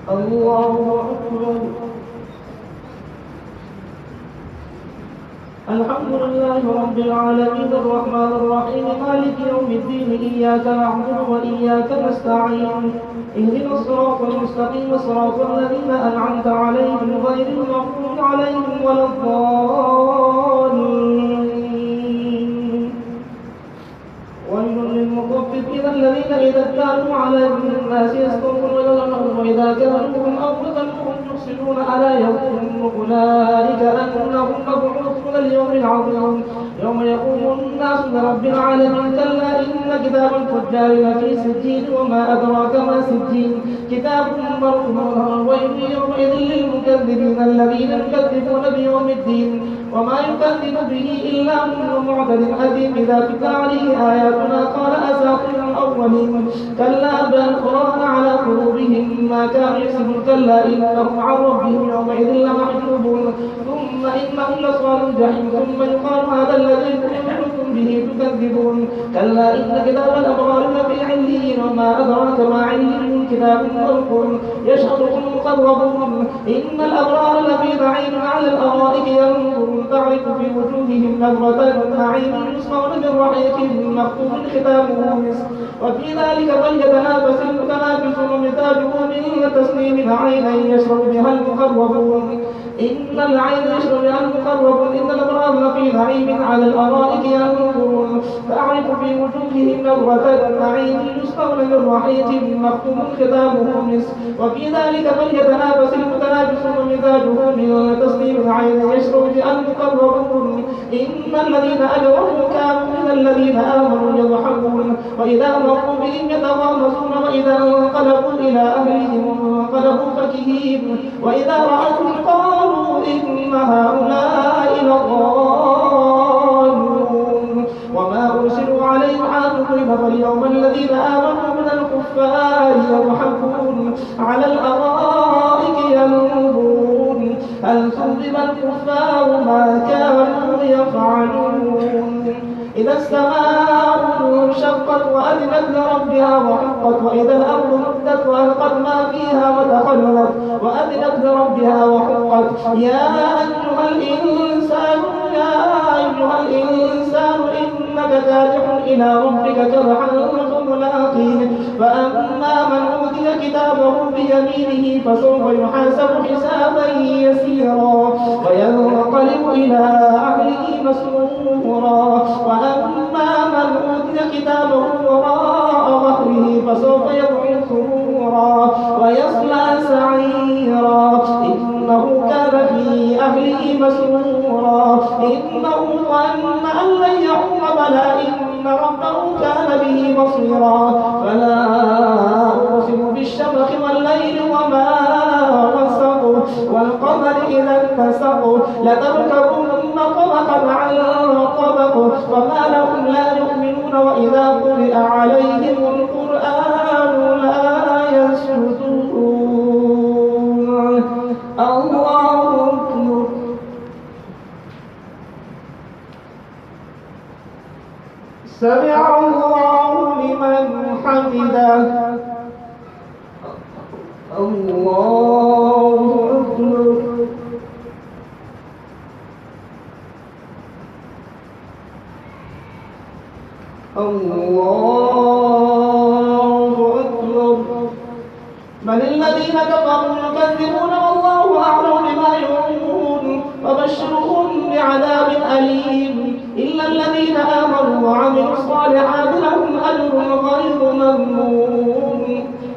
الله أكبر. الحمد لله رب العالمين الرحمن الرحيم مالك يوم الدين إياك نعبد وإياك نستعين اهدنا الصراط المستقيم صراط الذين أنعمت عليهم غير المغضوب عليهم ولا الضالين. ويل للمطففين الذين إذا اكتالوا على الناس يستوفون وإذا كانوهم أو وزنوهم يخسرون ألا يظن أولئك أنهم مبعوثون ليوم عظيم يوم يقوم الناس لرب العالمين. كلا إن كتاب الفجار لفي سجين وما أدراك ما سجين كتاب مرقوم. ويل يومئذ للمكذبين الذين يكذبون بيوم الدين وما يكذب به إلا كل معتد أثيم إذا تتلى عليه آياتنا قال أساطير الأولين. كلا بل ران على قلوبهم ما كانوا يكسبون. كلا إنهم عن ربهم يومئذ لمحجوبون ثم إنهم لصالوا الجحيم ثم يقال هذا الذي كنتم به تكذبون. كلا إن كتاب الأبرار لفي عليين وما أدراك ما عليين كتاب مرقوم يشهده المقربون. إن الأبرار لفي نعيم على الأرائك ينظرون تعرف في وجوههم نظرة النعيم يسقون من رحيق مختوم ختامه مسك وفي ذلك فليتنافس المتنافسون مزاجه من تسنيم عينا يشرب بها المقربون. إن العين يشرب بها المقربون. إن الأبرار لفي نعيم على الأرائك ينظرون تعرف في وجوههم نظرة النعيم يسقون من رحيق مختوم ختامه مسك وفي ذلك فليتنافس المتنافسون مزاجه من تسنيم عينا يشرب بها المقربون. إن الذين أجرموا كانوا من الذين آمنوا يضحكون وإذا مروا بهم يتغامزون وإذا انقلبوا إلى أهلهم انقلبوا فكهين وإذا رأوهم قالوا إن هؤلاء لضالون. وما أرسلوا عليهم حافظين فاليوم الذين آمنوا من الكفار يضحكون على الأرائك ينظرون هل ثوب الكفار ما كانوا يفعلون. إذا السماء انشقت وأذنت لربها وحقت وإذا الأرض مدت وألقت ما فيها وتخلت وأذنت لربها وحقت. يا أيها الإنسان إنك كادح إلى ربك كدحا فملاقيه. فأما من أوتي كتابه بيمينه فسوف يحاسب حسابا يسيرا وينقلب إلى أهله مسرورا. وأما من أوتي كتابه وراء ظهره فسوف يدعو ثبورا ويصلى سعيرا إنه كان في أهله مسرورا. إنه ظن أن لن يحور بلى إن ربه كان به بصيرا. فلا أقسم بالشفق والليل وما وسق والقمر إذا اتسق لتركبن طبقا عن طبق وما لهم لا يؤمنون وإذا قرئ عليهم القرآن لا يسجدون. الله أكبر. سمع الله لمن حمده. الله أكبر. الله أكبر. بل الذين كفروا يكذبون والله أعلم بما يوعون فبشرهم بعذاب أليم. إلا الذين آمنوا وعملوا الصالحات لهم أجر غير ممنون.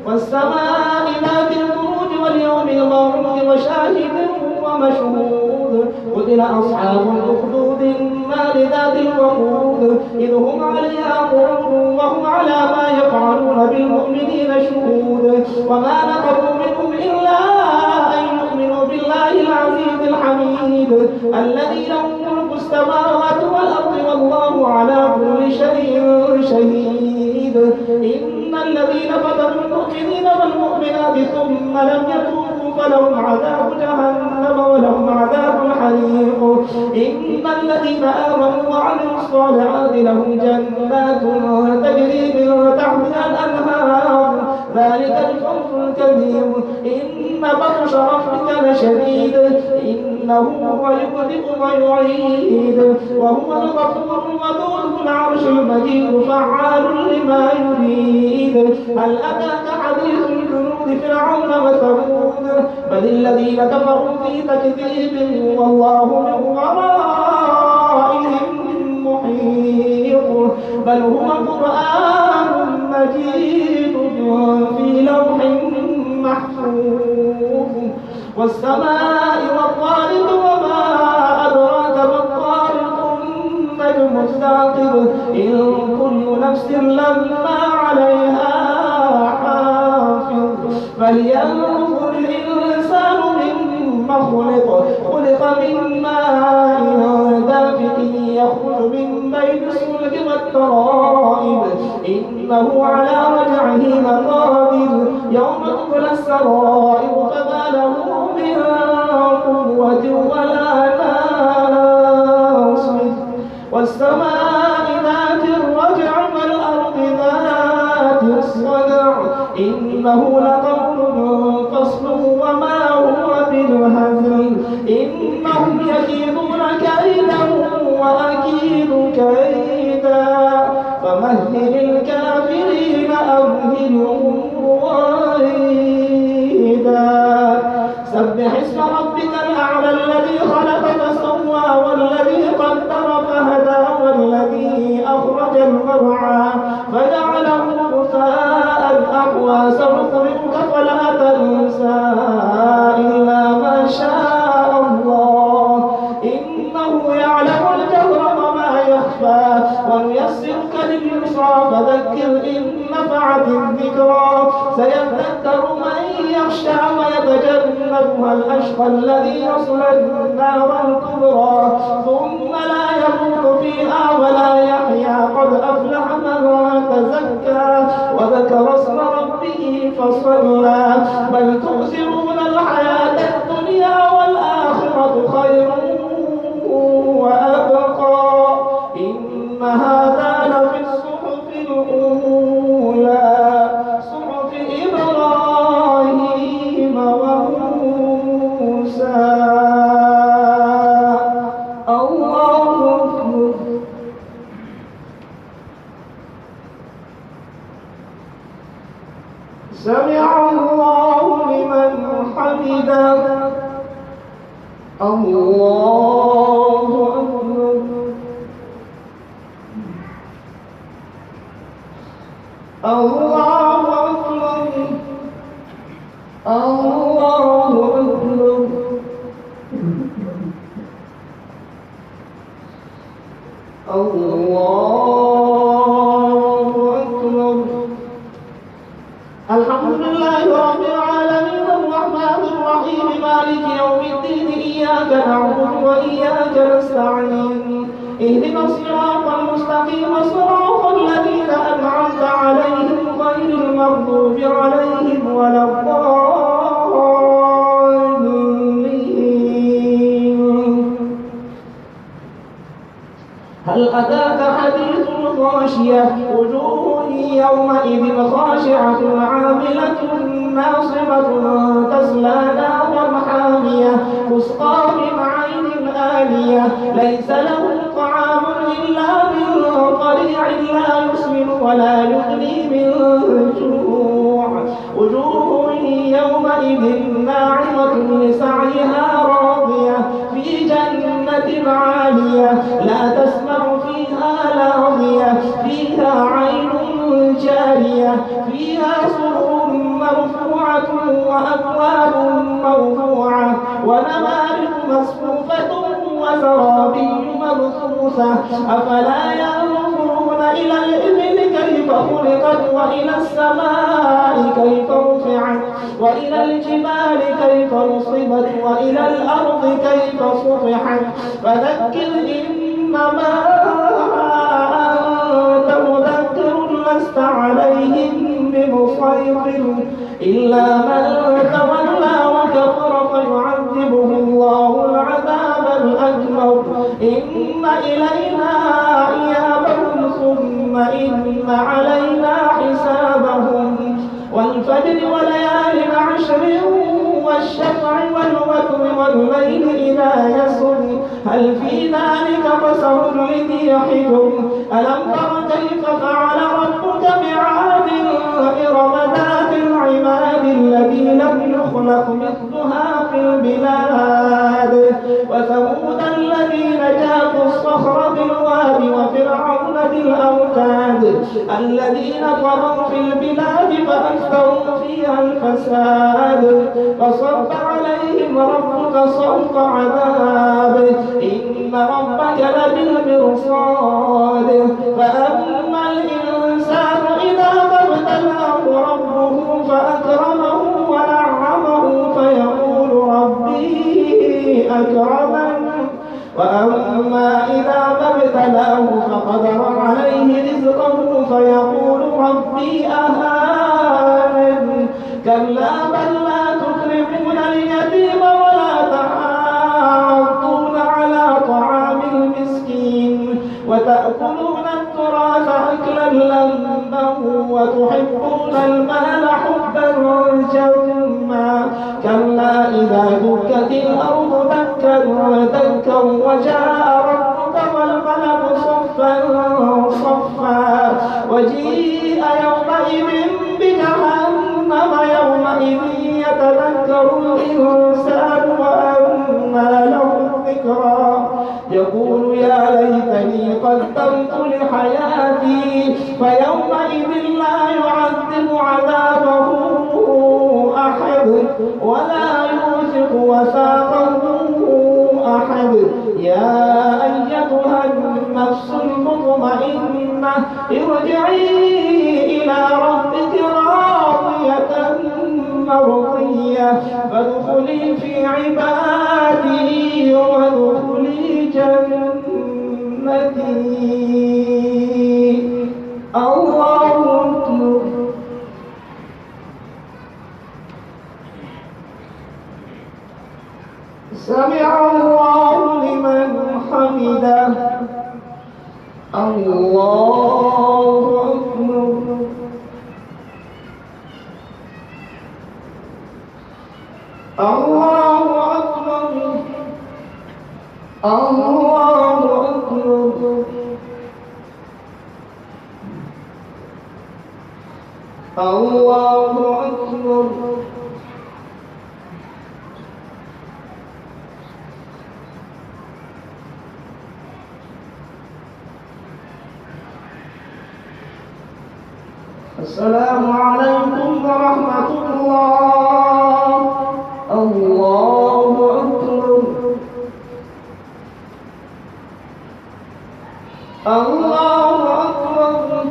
والسماء ذات البروج واليوم الموعود وشاهد ومشهود. قتل أصحاب الأخدود النار ذات الوقود إذ هم عليها قعود وهم على ما يفعلون بالمؤمنين شهود. وما نقموا منهم إلا أن يؤمنوا بالله العزيز الحميد الذي له ملك السماوات والأرض والله على كل شيء شهيد. إن الذين فتنوا المؤمنين والمؤمنات ثم لم يتوبوا فلهم عذاب جهنم ولهم عذاب الحريق. إن الذين آمنوا وعملوا الصالحات لهم جنات تجري من تحتها الأنهار ذلك الفوز الكبير. إن بطش ربك لشديد إنه هو يبدئ ويعيد وهو الغفور الودود ذو العرش المجيد فعال لما يريد. هل أتاك حديث جنود فرعون وثمود بل الذين كفروا في تكذيب والله من ورائهم محيط. بل هو قرآن مجيد في لوح محفوظ. والسماء والطارق وما أدراك ما الطارق النجم الثاقب إن كل نفس لما عليها حافظ. فلينظر الإنسان مما خلق من ماء دافق يخرج من بين الصلب والترائب إنه على رجعه لقادر يوم تبلى السرائر فما له من قوة ولا ناصر. والسماء ذات الرجع والأرض ذات الصدع إنه لقول فصل وما هو بالهزل. إنهم يكيدون كيدا وأكيد كيدا فمهل الكافرين أمهلهم رويدا. سبح اسم ربك الأعلى الذي خلق فسوى والذي قدر فهدى والذي أخرج المرعى فجعله غثاء أحوى. سنقرئك فلا تنسى إلا ما شاء الله إنه يعلم الجهر وما يخفى. ونيسرك لليسرى فذكر إن نفعت الذكرى. سيذكر من يخشى ويتجنبها الأشقى الذي يصلى النار الكبرى ثم لا يموت فيها ولا يحيا. قد أفلح من تزكى وذكر اسم ربه فصلى. بل تؤثرون الحياة الدنيا والآخرة خير وأبقى. إن هذا لفي الصحف الأولى صحف إبراهيم وموسى. الله أكبر. سمع الله لمن حمده. الله أكبر. الله أكبر. الله أكبر. الله أكبر. الحمد لله رب العالمين الرحمن الرحيم مالك يوم الدين. إياك نعبد وإياك نستعين. اهدنا الصراط المستقيم صراط الذين أنعمت عليهم غير المغضوب عليهم ولا الضالين. هل أتاك حديث الغاشية وجوه يومئذ خاشعة عاملة ناصبة تصلى نارا حامية تسقى من عين آنية ليس لهم طعام إلا من ضريع لا يسمن ولا يغني من جوع. وجوه يومئذ ناعمة لسعيها راضية في جنة عالية لا تسمع فيها لاغية فيها عين جارية فيها سرر مرفوعة وأكواب موضوعة ونمارق مصفوفة وزرابي مبثوثة. أفلا ينظرون إلى الإبل كيف خلقت وإلى السماء كيف رفعت وإلى الجبال كيف نصبت وإلى الأرض كيف سطحت. فذكر إنما أنت مذكر لست عليهم بمسيطر إلا من تولى وكفر فيعذبه الله العذاب الأكبر. إن إلينا إيابهم ثم إن علينا حسابهم. والليل إذا يسر هل في ذلك قسم لذي حجر ألم تر كيف فعل ربك بعاد إرم ذات العماد التي لم يخلق مثلها في البلاد وثمود الذين جابوا الصخر بالواد وفرعون ذي الأوتاد الذين طغوا في البلاد فأكثروا فيها الفساد فصب عليهم ربك صوت عذاب إن ربك لبالمرصاد فأما الإنسان إذا ما ابتلاه ربه فأكرمه ونعمه فيقول ربي أكرمن وأما إذا ما ابتلاه فقدر عليه رزقه فيقول ربي أهانن كلا بل لا تكرمون اليتيم ولا تحاضون على طعام المسكين وتأكلون التراث أكلا لما وتحبون المال حبا جما كلا إذا دكت الأرض دكا دكا وجاء ربك والملك صفا صفا وجيء يومئذ بجهنم يومئذ يتذكر الإنسان وأنى له الذكرى يقول يا ليتني قدمت لحياتي فيومئذ لا يعذب عذابه أحد ولا يوثق وثاقه أحد يا أيتها النفس المطمئنة ارجعي إلى ربك راضية مرضية فادخلي في عبادي وادخلي جنتي الله أكبر سمع الله لمن حمده الله أكبر الله أكبر الله أكبر الله أكبر السلام عليكم ورحمة الله الله أكبر الله أكبر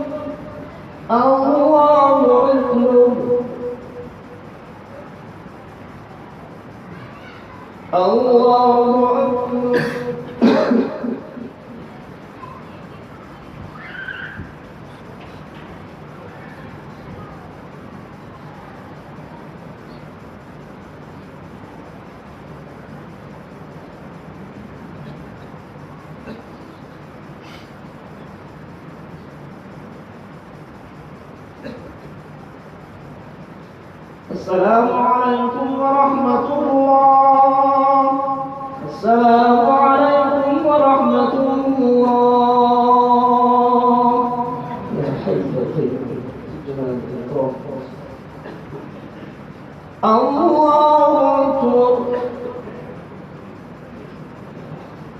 الله أكبر الله أكبر السلام عليكم ورحمة الله السلام عليكم ورحمة الله يا حي يا قيوم جلال الإكرام الله أكبر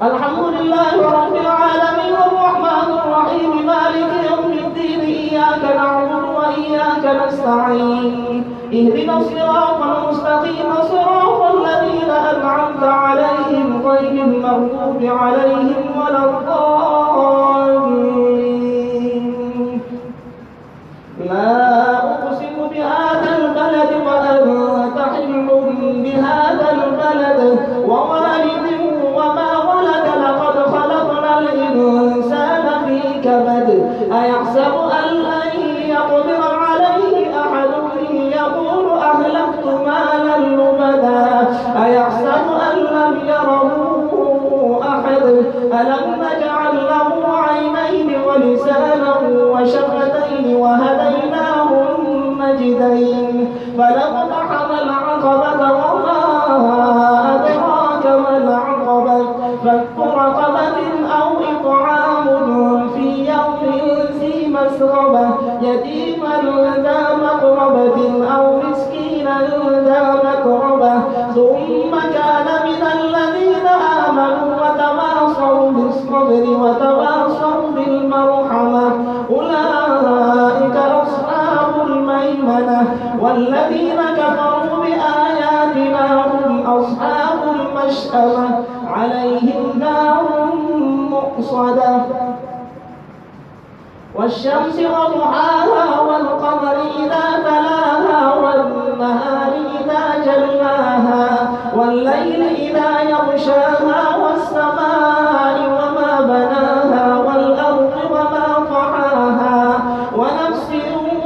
الحمد لله رب العالمين الرحمن الرحيم مالك يوم الدين إياك نعبد وإياك نستعين اهدنا الصراط المستقيم صراط الذين أنعمت عليهم غير المغضوب عليهم ولا الضالين لا أقسم بهذا البلد وأنت حل بهذا البلد ووالد وما ولد لقد خلقنا الإنسان في كبد أيحسب أن لن يقدر عليه أحد يقول أهلكت مالا لبدا أيحسب أن لم يره أحد مشأمة عليهم نار مؤصدة والشمس وضحاها والقمر إذا تلاها والنهار إذا جلاها والليل إذا يغشاها والسماء وما بناها والأرض وما طحاها ونفس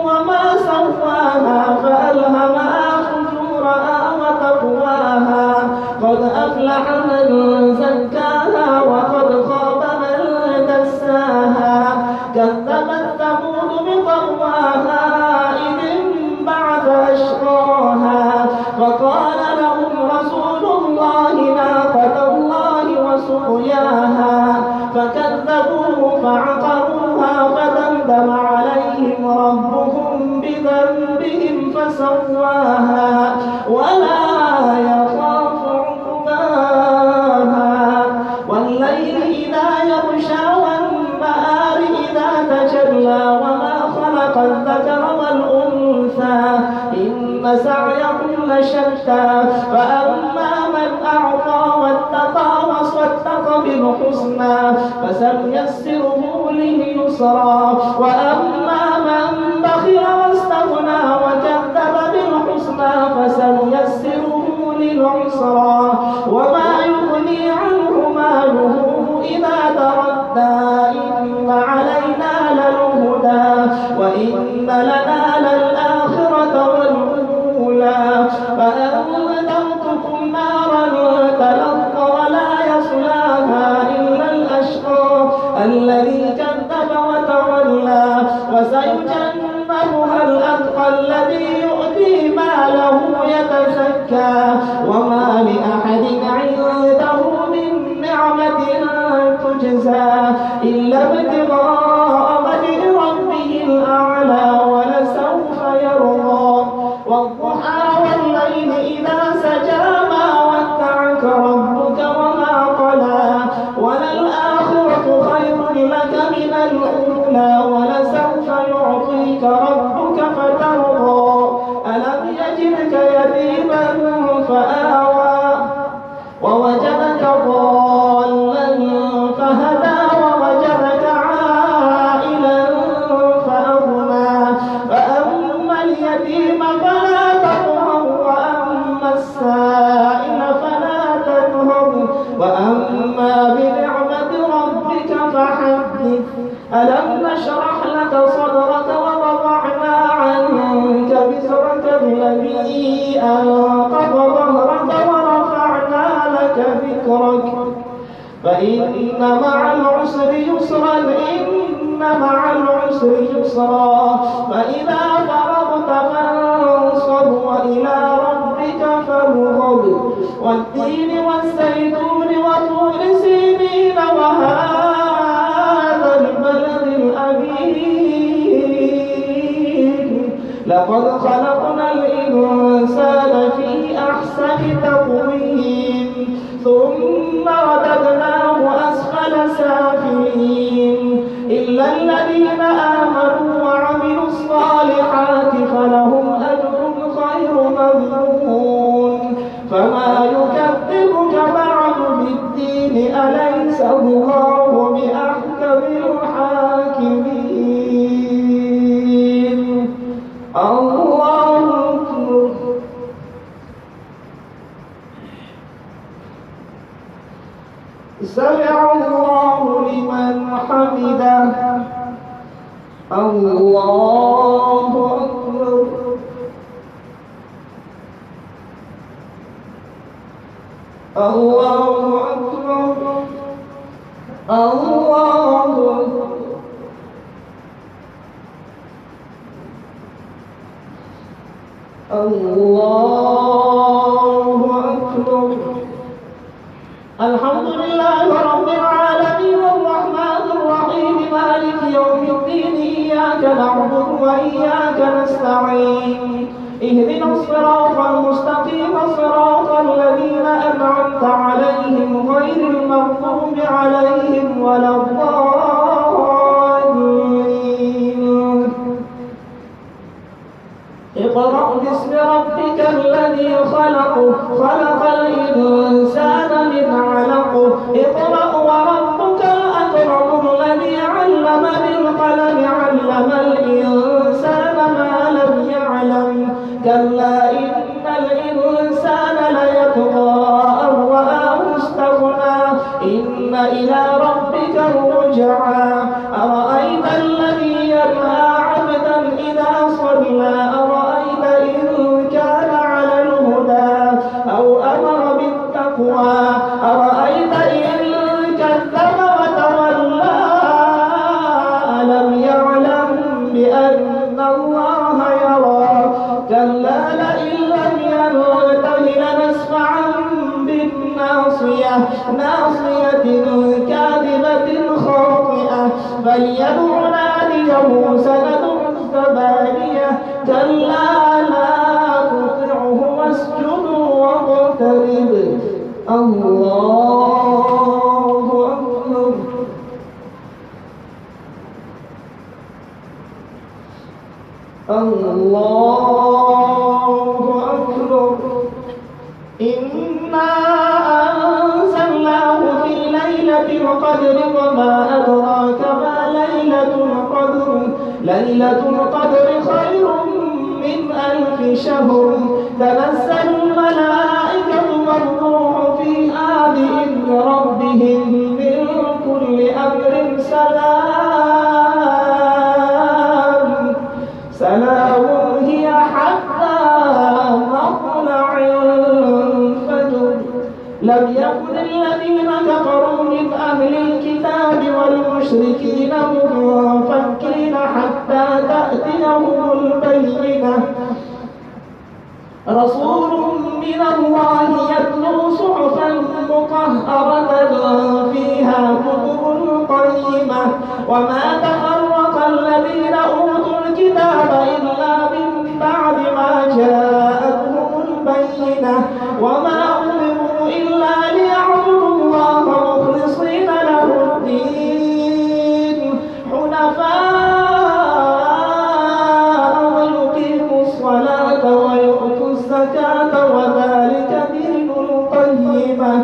وما سواها فألهمها فجورها وتقواها قد أفلح من زكاها وقد خاب من دساها كذبت ثمود بطغواها إذ انبعث أشقاها فقال لهم رسول الله ناقة الله وسقياها فكذبوه فعقروها فدمدم عليهم ربهم بذنبهم فسواها ولا يخاف عقباها والليل إذا يغشى والنهار إذا تجلى وما خلق الذكر والأنثى إن سعيكم لشتى فأما من أعطى واتقى وصدق بالحسنى فسنيسره لليسرى وأما من بخل واستغنى وكذب بالحسنى فسنيسره للعسرى وما يغني عنه ماله إذا تردى إن علينا للهدى وإن لنا للآخرة والأولى فأنذرتكم نارا تلظى ولا يصلاها إلا الأشقى الذي كذب وتولى وسيجنبها الأتقى الذي يؤتي ماله يتزكى وما لأحد عنده من نعمة تجزى إلا ابتغاء وجه ربه الأعلى ولسوف يرضى والضحى والليل إذا سجى ما ودعك ربك وما قلى وللآخرة خير لك من الأولى ولسوف يعطيك ربك فترضى ألم يجدك يتيما فآوى ووجدك ضالا فهدى ووجدك عائلا فأغنى فأما اليتيم فلا تقهر وأما السائل فلا تنهر وأما بنعمة ربك فحدث ألم نشرح لك صدرك ووضعنا عنك وزرك الذي أنقض ظهرك ورفعنا لك ذكرك فإن مع العسر يسرا إن مع العسر يسرا فإذا فرغت فانصب وإلى ربك فارغب والتين والزيتون وطور سينين وهذا البلد الأمين لقد خلقنا الإنسان في أحسن تقويم ثم رددناه أسفل سافلين إلا الذين آمنوا وعملوا الصالحات فلهم أجر غير ممنون فما يكذبك بعد بالدين أليس الله بأحكم الحاكمين الله أكبر سمع الله لمن حمده الله أكبر الله أكبر الله أكبر الله أكبر الحمد لله رب العالمين الرحمن الرحيم مالك يوم الدين إياك نعبد وإياك نستعين اهدنا الصراط المستقيم صراط الذين أنعمت عليهم غير المغضوب عليهم ولا الضالين اقرأ باسم ربك الذي خلق الإنسان من التقوى أرأيت إن كذب وتولى ألم يعلم بأن الله يرى كلا لئن لم ينته لنسفعا بالناصية ناصية كاذبة خاطئة فليدع ناديه سندع الزبانية كلا لا تطعه واسجدوا واقترب الله أكبر الله أكبر إنا أنزلناه في ليلة القدر وما أدراك ما ليلة القدر ليلة القدر خير من 1000 شهر تنزل الملائكة والروح فيها بإذن ربهم من كل أمر سلام هي حتى مطلع الفجر لم يكن الذين كفروا من أهل الكتاب والمشركين منفكين حتى تأتيهم البينة رسول من الله يتلو صحفا مطهرة فيها كتب قيمة وما تفرق الذين أوتوا الكتاب إلا من بعد ما جاءتهم البينة وما أمروا إلا ليعبدوا الله مخلصين له الدين حنفاء ويقيموا الصلاة ويؤتوا الزكاة وذلك دين القيمة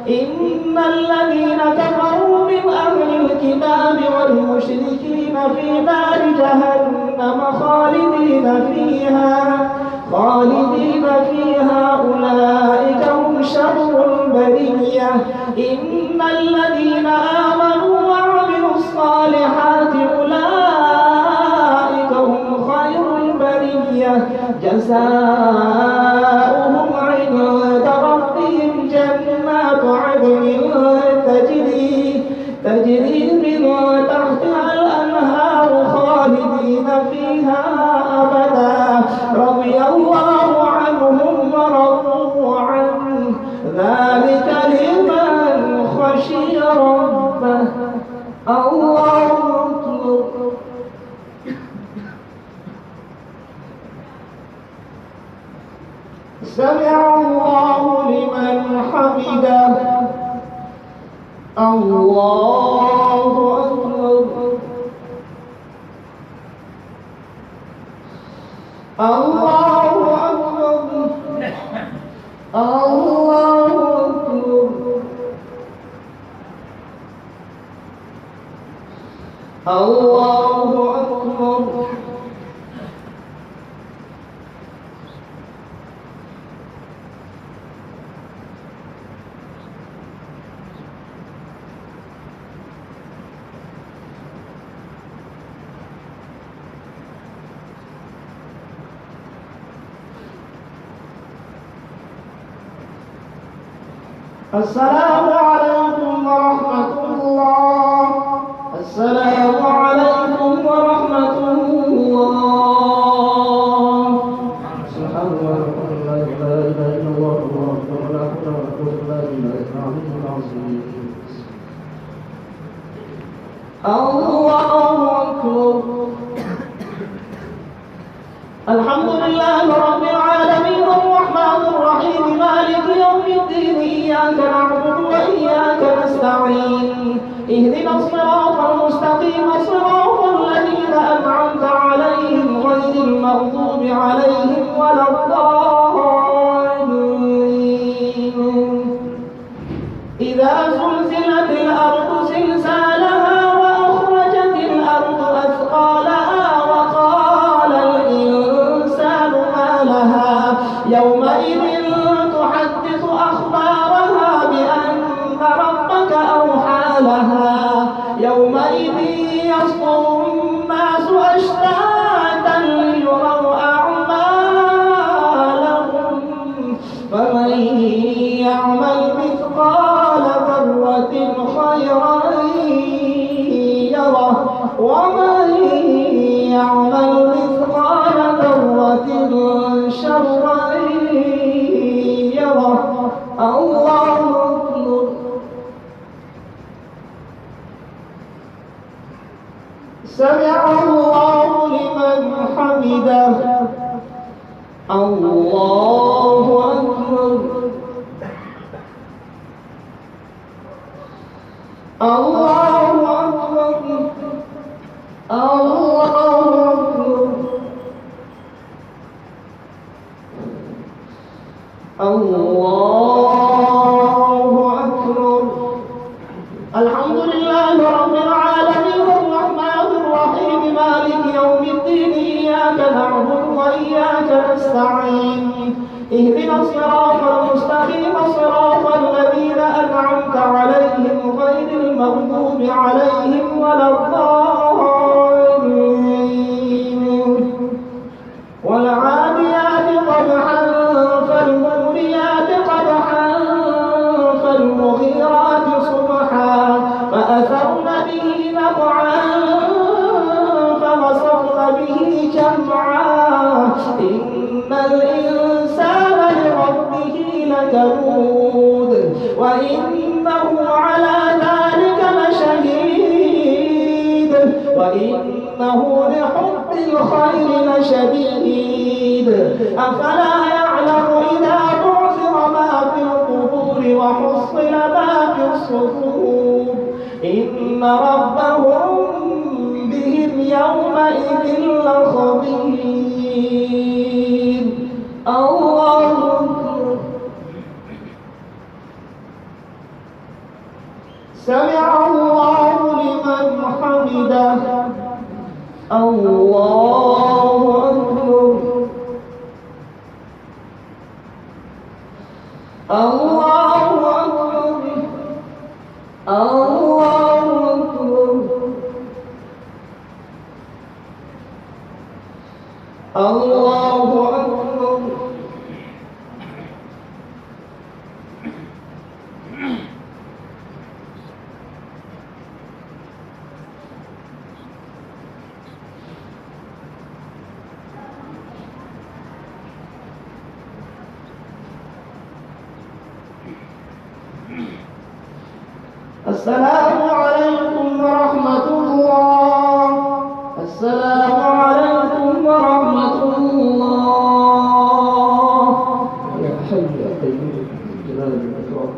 إن الذين كفروا من أهل الكتاب والمشركين في نار جهنم خالدين فيها أولئك هم شر البرية إن الذين آمنوا وعملوا الصالحات أولئك هم خير البرية جزاؤهم عند ربهم جنات عدن تجري من تحتها الأنهار خالدين فيها أبدا رضي الله عنهم ورضوا عنه ذلك لمن خشي ربه الله أكبر سمع الله لمن حمده الله أكبر الله أكبر الله أكبر الله أكبر السلام عليكم ورحمة الله السلام عليكم ورحمة الله سبحان الله لا إله إلا الله ولا حول ولا قوة إلا بالله العلي العظيم الله أكبر الحمد لله رب العالمين الرحمن الرحيم مالك يوم الدين إياك نعبد وإياك نستعين اهدنا الصراط المستقيم صراط الذين أنعمت عليهم غير المغضوب عليهم ولا الضالين إذا زلزلت الأرض زلزالها وأخرجت الأرض أثقالها وقال الإنسان ما لها يومئذ تحدث أخبارها بأن ربك أوحى لها يومئذ يصدر الناس أشتاتا ليروا أعمالهم ومن يعمل مثقال ذرة خيرا يره ومن يعمل مثقال ذرة شرا يره. الله أكبر. سمع الله لمن حمده. الله أكبر. الله أكبر. الله أكبر. الله أكبر. الحمد لله رب العالمين الرحمن الرحيم مالك يوم الدين إياك نعبد وإياك نستعين اهدنا الصراط المستقيم صراط الذين أنعمت عليهم غير المغضوب عليهم ولا الضالين. والعاديات ضبحا فالموريات قدحا فالمغيرات صبحا فأثرن به نقعا فوسطن به جمعا إن الإنسان لربه لكنود وإنه على ذلك لشهيد وإنه لحب الخير لشديد. أفلا يعلم إذا بعثر ما في القبور وحصل ما في الصدور إن ربهم بهم يومئذ لخبير. الله أكبر. سمع الله لمن حمده. الله أكبر. الله أكبر. الله أكبر. الله أكبر. السلام عليكم ورحمة الله. السلام عليكم ورحمة الله. يا حي يا قيوم جلال الإكرام.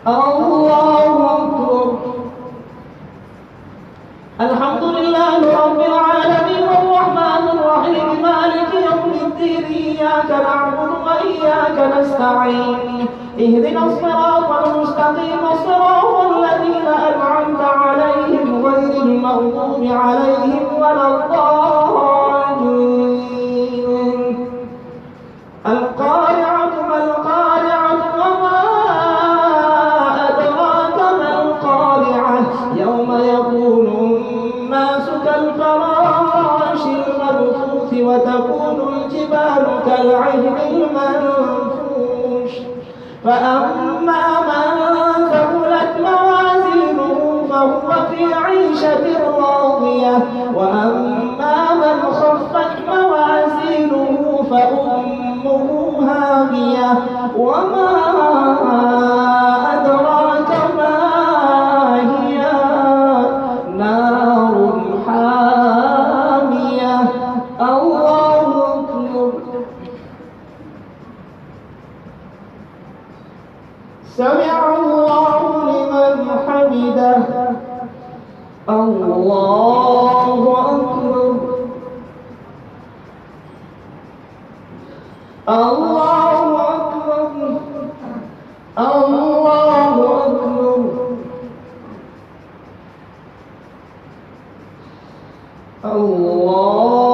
الله أكبر. الحمد لله رب العالمين الرحمن الرحيم مالك يوم الدين إياك نعبد وإياك نستعين اهدنا الصراط المستقيم صراط الذين أنعمت عليهم غير المغضوب عليهم ولا الضالين. القارعة ما القارعة وما أدراك ما القارعة يوم يكون الناس كالفراش المبثوث وتكون الجبال كالعهن المنفوش فأما من ثقلت موازينه فهو في عيشة راضية وأما من خفت موازينه فأمه هاوية وما أدراك ما هي نار حامية. الله أكبر. سمع الله لمن حمده. الله أكبر. الله أكبر. الله أكبر. الله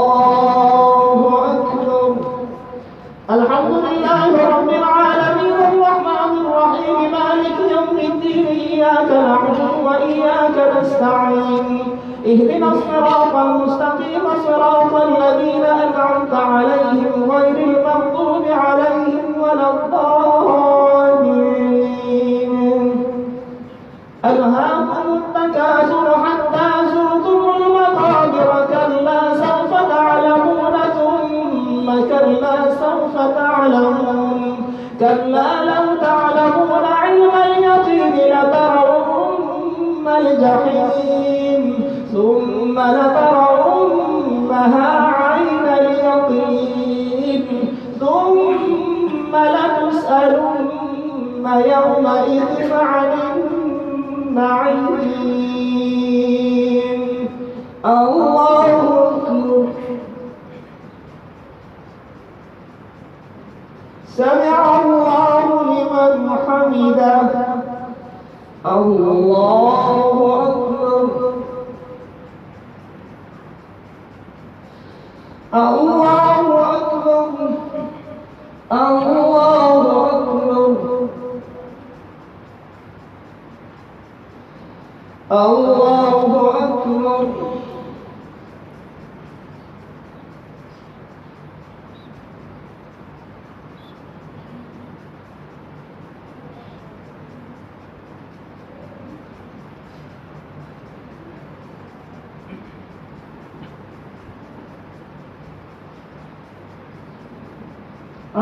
أكبر. الحمد لله رب العالمين الرحمن الرحيم مالك يوم الدين إياك نعبد وإياك نستعين اهدنا الصراط المستقيم صراط الذين أنعمت عليهم غير المغضوب عليهم ولا تعلمون كلا لو تعلمون علم اليقين لترون الجحيم ثم لترونها عين اليقين ثم لتسألن يومئذ عن النعيم. الله أكبر. سمع الله لمن حمده. الله أكبر. الله أكبر. الله أكبر. الله أكبر.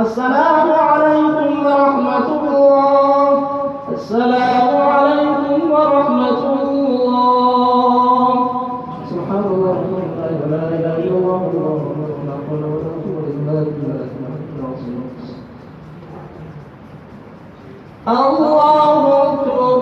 السلام عليكم ورحمة الله. السلام عليكم ورحمة الله. سبحان الله لا إله إلا الله والله أكبر لا حول ولا قوة إلا بالله العظيم. الله أكبر.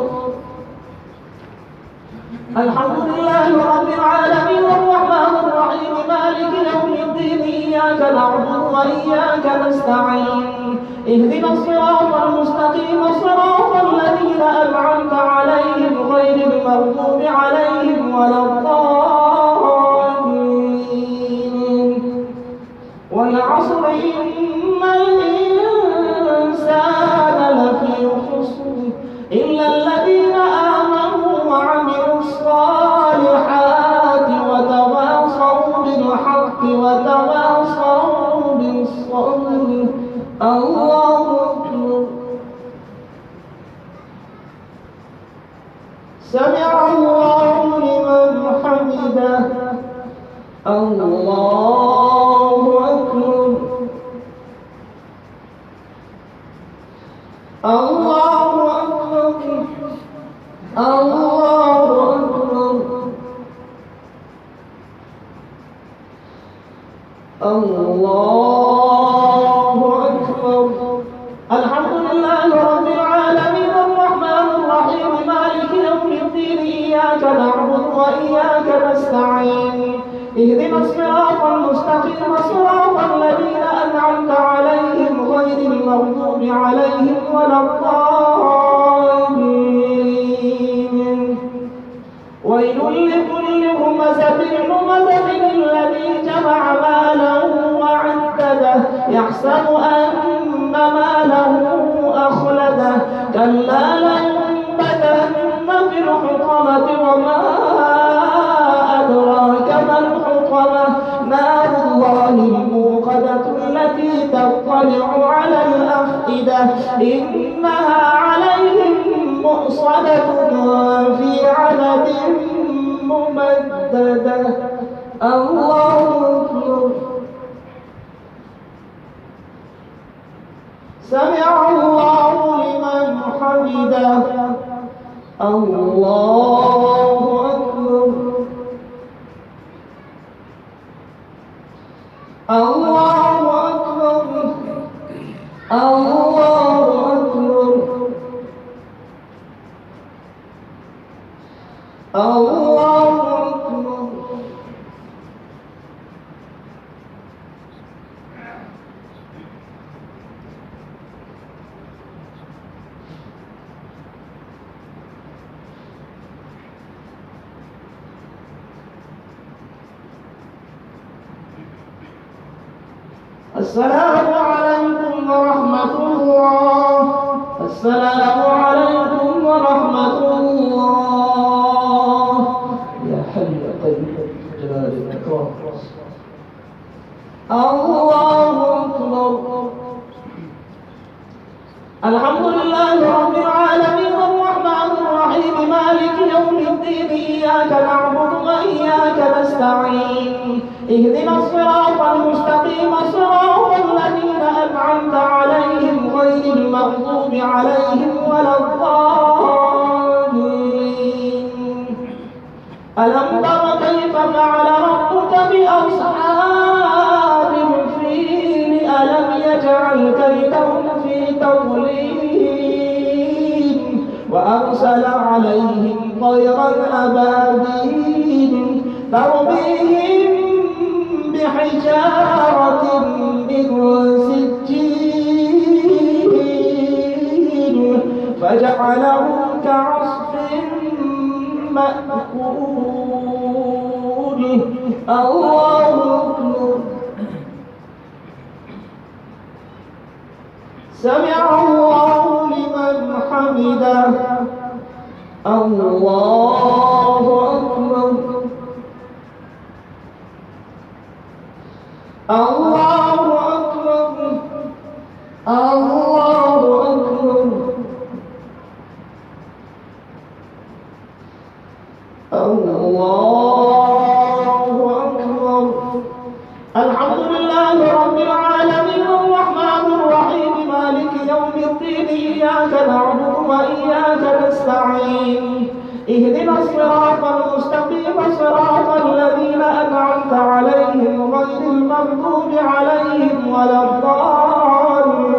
الحمد لله رب العالمين الرحمن الرحيم مالك يوم الدين إياك نعبد وإياك نستعين اهدنا الصراط المستقيم صراط الذين أنعمت عليهم غير المغضوب عليهم ولا الضالين. والعصر إن الإنسان لفي خسر إلا الذين آمنوا وعملوا الصالحات وتواصوا بالحق وتواصوا بالصبر. الله أكبر. سمع الله لمن حمده. الله أكبر. الله أكبر. الله أكبر. الله أكبر. الحمد لله رب العالمين الرحمن الرحيم مالك يوم الدين إياك نعبد وإياك نستعين اهدنا الصراط المستقيم صراط الذين أنعمت عليهم غير المغضوب عليهم ولا الضالين. ويل لكل همزة لمزة الذي جمع مالا وعدده يحسب أن ماله أخلده كلا لينبذن في الحطمة وما أدراك ما الحطمة نار الله الموقدة التي تطلع على الأفئدة إنها عليهم مؤصدة في عدد ممددة. الله أكبر. سمع الله لمن حمده. الله أكبر. الله أكبر. الله أكبر. الله أكبر. السلام عليكم ورحمة الله. السلام عليكم ورحمة الله. يا حي يا قيوم جلال الإكرام. الله أكبر. الحمد لله رب العالمين الرحمن الرحيم مالك يوم الدين إياك نعبد وإياك نستعين اهدنا الصراط المستقيم صراط الذين أنعمت أنعمت عليهم غير المغضوب عليهم ولا الضالين. ألم تر كيف فعل ربك بأصحاب الفيل ألم يجعل كيدهم في تضليل وأرسل عليهم طيرا أبابيل ترميهم بحجارة من سجيل فجعلهم كعصف مأكول. الله أكبر. سمع الله لمن حمده. الله أكبر. الله أكبر. الله أكبر. الله أكبر. الحمد لله رب العالمين الرحمن الرحيم مالك يوم الدين إياك نعبد وإياك نستعين اهدنا الصراط المستقيم صراط الذين أنعمت عليهم غير المغضوب عليهم ولا الضالين.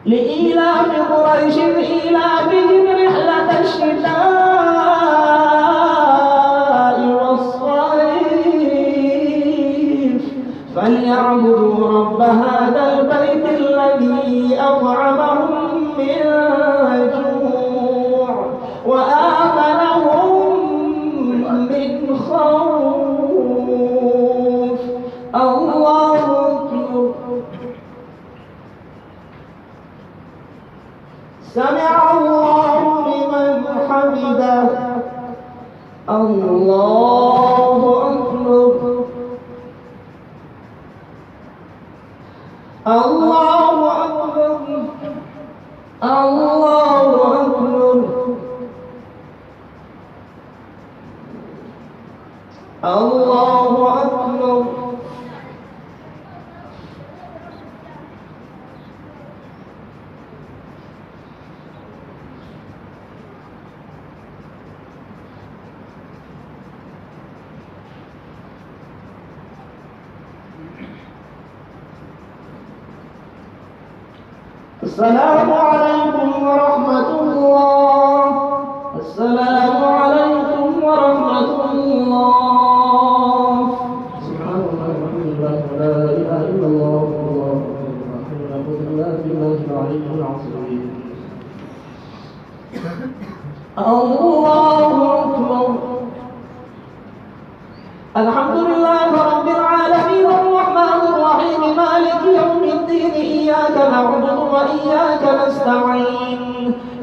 لإيلاف قريش إيلافهم رحلة الشتاء والصيف فليعبدوا رب هذا البيت الذي أطعمهم من جوع وآمنهم من خوف. الله أكبر. سمع الله لمن حمده. الله أكبر. الله أكبر. الله أكبر. الله أكبر. السلام عليكم ورحمة الله. السلام عليكم ورحمة الله. سبحان الله والحمد لله ولا إله إلا الله والله أكبر. نعوذ بالله من العلي العظيم. الله أكبر. الحمد لله رب العالمين الرحمن الرحيم مالك يوم الدين إياك نعبد وإياك نستعين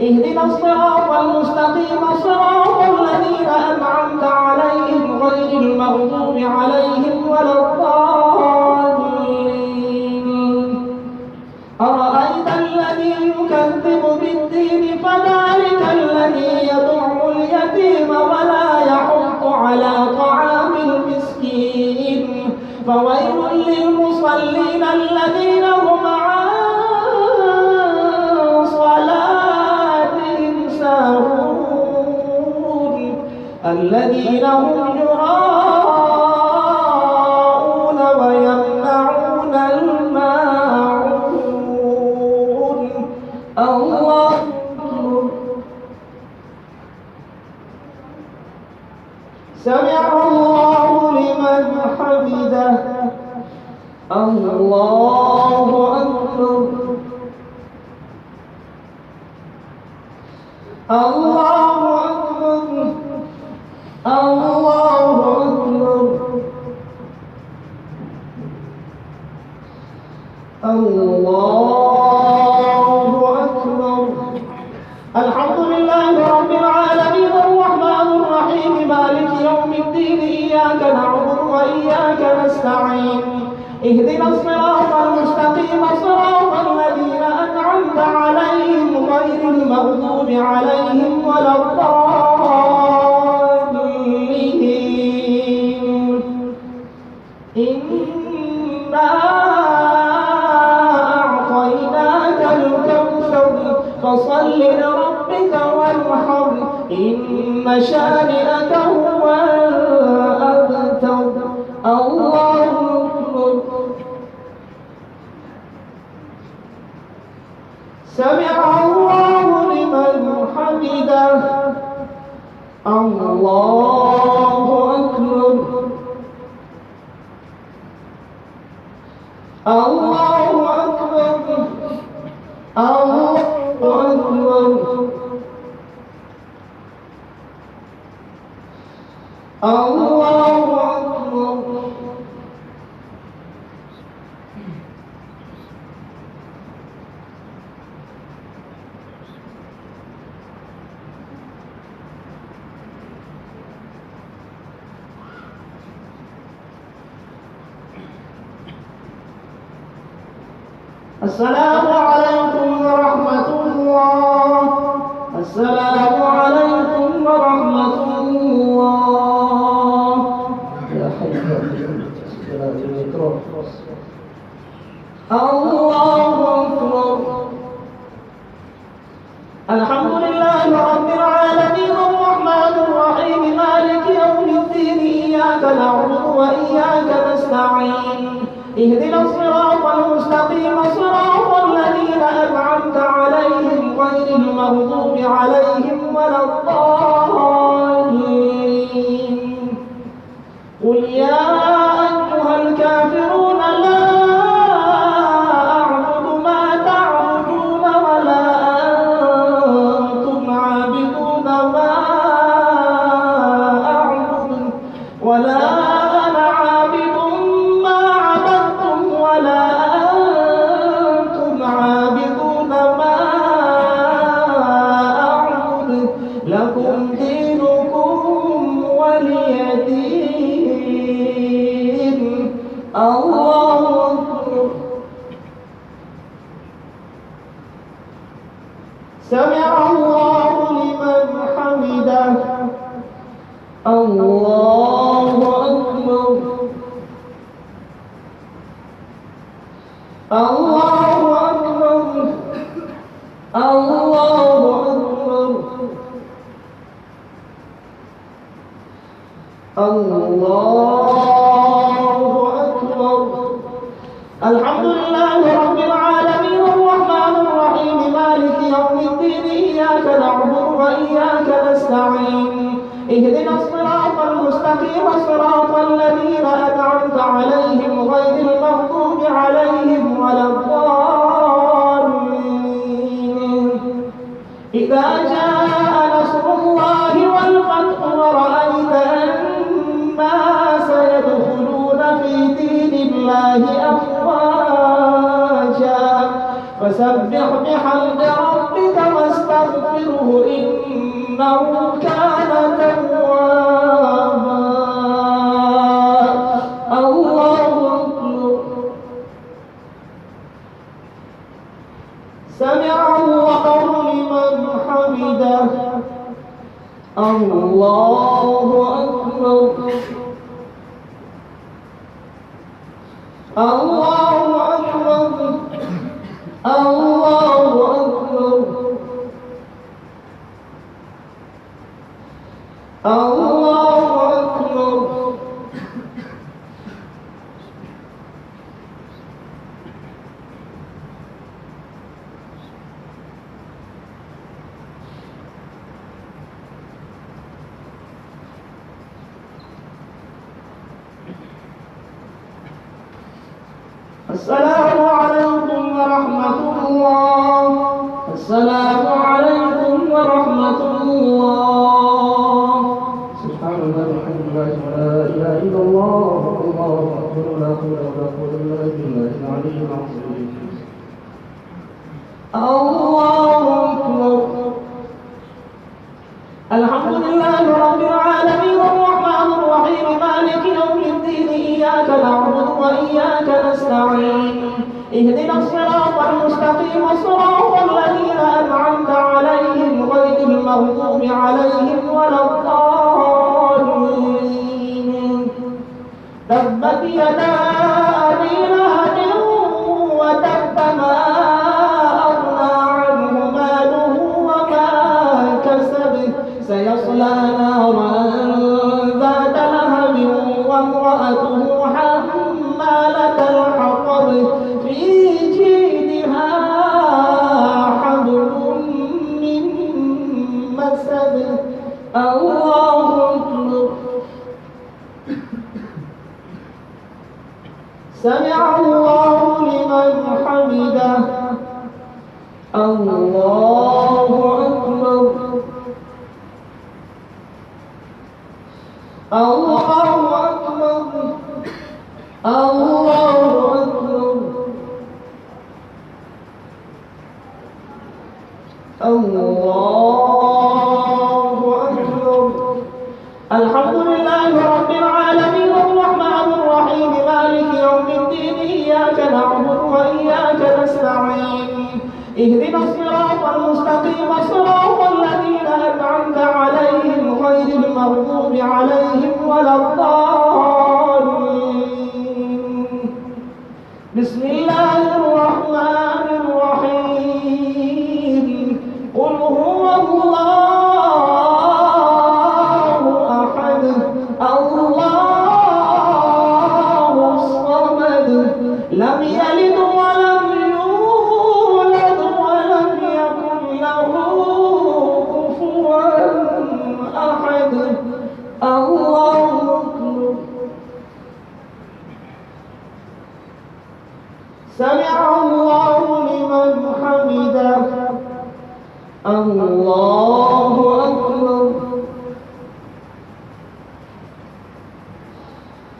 اهدنا الصراط المستقيم صراط الذين أنعمت عليهم غير المغضوب عليهم ولا الضالين. أرأيت الذي يكذب بالدين فذلك الذي يدع اليتيم ولا يحض على طعام المسكين فويل للمصلين الذين هم عن صلاتهم ساهون الذين هم يراءون ويمنعون الماعون. الله أكبر. سمع الله لمن حمده. الله أكبر. الله أكبر. الله أكبر. الله أكبر. الحمد لله رب العالمين الرحمن الرحيم مالك يوم الدين إياك نعبد وإياك نستعين اهدنا الصراط المستقيم صراط الذين أنعمت عليهم غير المغضوب عليهم ولا الضالين. إنا فصل لربك وانحر إن شانئك هو الأبتر. الله أكبر. سمع الله لمن حمده. الله أكبر. الله أكبر. الله أكبر. الله أكبر. السلام عليكم ورحمة الله. السلام عليكم ورحمة الله. يا حي الله أكبر. الحمد لله رب العالمين الرحمن الرحيم مالك يوم الدين إياك نعبد وإياك نستعين اهدنا الصراط المستقيم صراط الذين أنعمت عليهم غير المغضوب عليهم ولا الضالين. قل يا أيها الكافرون لا أعبد ما تعبدون ولا أنتم عابدون ما أعبد ولا أنا عابد ما عبدتم ولا أنتم عابدون ما أعبد لكم دينكم ولي دين. الله أكبر. سمع الله لمن حمده. الله أكبر. الله أكبر. الله أكبر. الله أكبر. الحمد لله رب العالمين الرحمن الرحيم مالك يوم الدين إياك نعبد وإياك نستعين اهدنا الصراط المستقيم صراط الذين أنعمت عليهم غير المغضوب عليهم ولا الضالين. إذا جاء نصر الله والفتح ورأيت الناس يدخلون في دين الله أفواجا فسبح بحمد ربك واستغفره إنه كان توابا. الله أكبر. سمع الله لمن حمده. الله أكبر. الله أكبر. الله أكبر. الله أكبر. السلام عليكم ورحمة الله. السلام عليكم ورحمة الله. سبحان الله والحمد لله ولا إله إلا الله والله أكبر ولا حول ولا قوة إلا بالله العلي العظيم. الله أكبر. الحمد لله رب العالمين الرحمن الرحيم مالك يوم الدين إياك نعبد وإياك نستعين اهدنا الصراط المستقيم صراط الذين أنعمت عليهم غير المغضوب عليهم ولا الضالين. تبت يدا أبي لهب وتب ما أغنى عنه ماله سمع الله لمن حمده. الله أكبر. الله أكبر. الله أكبر. الله أكبر. الحمد لله رب العالمين الرحمن الرحيم مالك يوم الدين إياك نعبد وإياك نستعين اهدنا الصراط المستقيم صراط الذين أنعمت عليهم غير المغضوب عليهم ولا الضالين. بسم الله الرحمن الرحيم. قل هو الله أحد الله الصمد لم يلد ولم يولد ولم يكن له كفوا أحد. الله أكبر. سمع الله لمن حمده. الله أكبر.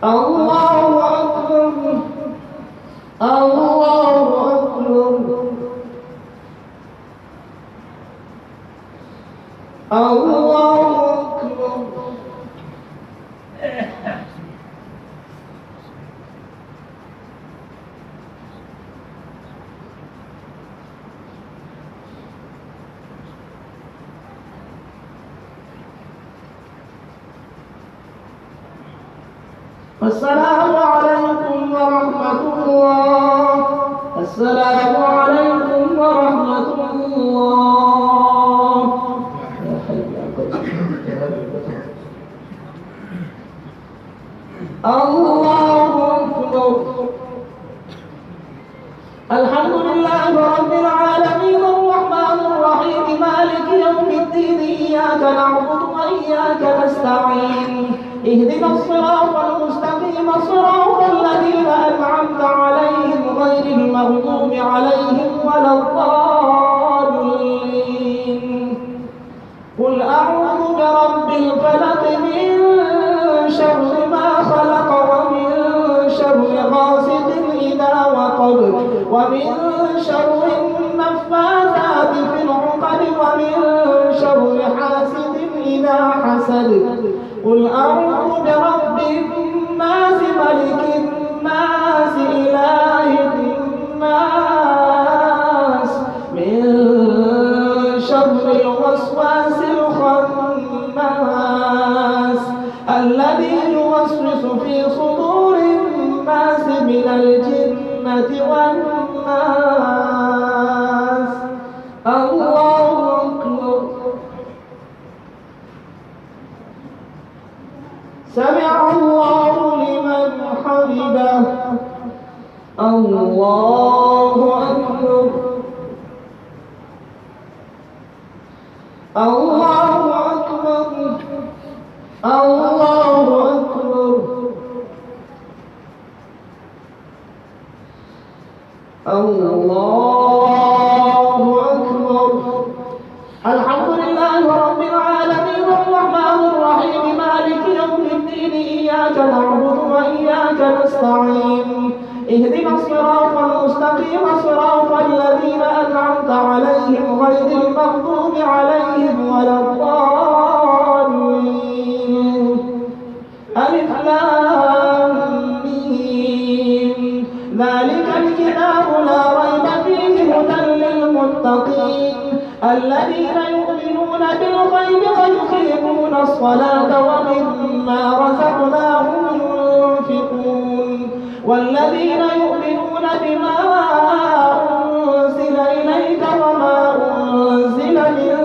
الله أكبر. الله أكبر. الله أكبر. السلام عليكم ورحمة الله. السلام عليكم ورحمة الله. يا حي يا قيوم. الله أكبر. الحمد لله رب العالمين الرحمن الرحيم مالك يوم الدين إياك نعبد وإياك نستعين اهدنا الصراط المستقيم صراط الذين أنعمت عليهم غير المغضوب عليهم ولا الضالين. قل أعوذ برب الفلق من شر ما خلق ومن شر غاسق إذا وقب ومن شر النفاثات في العقد ومن شر حاسد إذا حسد. قل أعوذ برب الناس ملك الناس إله الناس من شر الوسواس الخناس الذي يوسوس في صدور الناس من الجنة والناس. الله أكبر. سمع الله لمن حمده. الله أكبر. الله أكبر. الله أكبر. الله أكبر. الحمد لله رب العالمين الرحمن الرحيم مالك يوم الدين إياك نعبد وإياك نستعين اهدنا الصراط المستقيم صراط الذين أنعمت عليهم غير المغضوب عليهم ولا الضالين. ألف لام ميم. ذلك الكتاب لا ريب فيه هدى للمتقين الذين يؤمنون بالغيب ويقيمون الصلاة ومما رزقناهم ينفقون والذين يؤمنون بما أنزل إليك وما أنزل من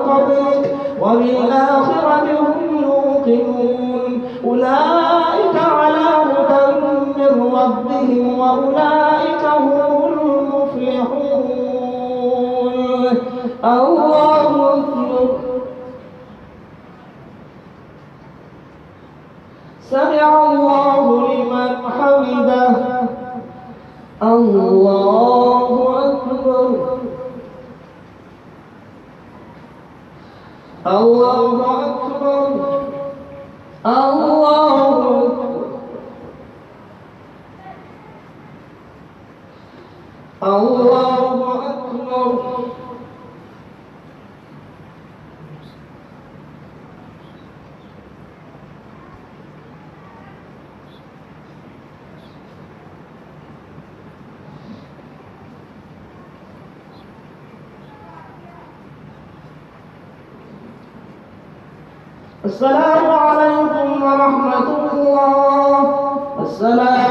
قبلك وبالآخرة هم يوقنون أولئك على هدى من ربهم وأولئك هم المفلحون. الله أكبر. سمع الله لمن حمده. الله أكبر الله أكبر الله أكبر الله أكبر. السلام عليكم ورحمة الله. السلام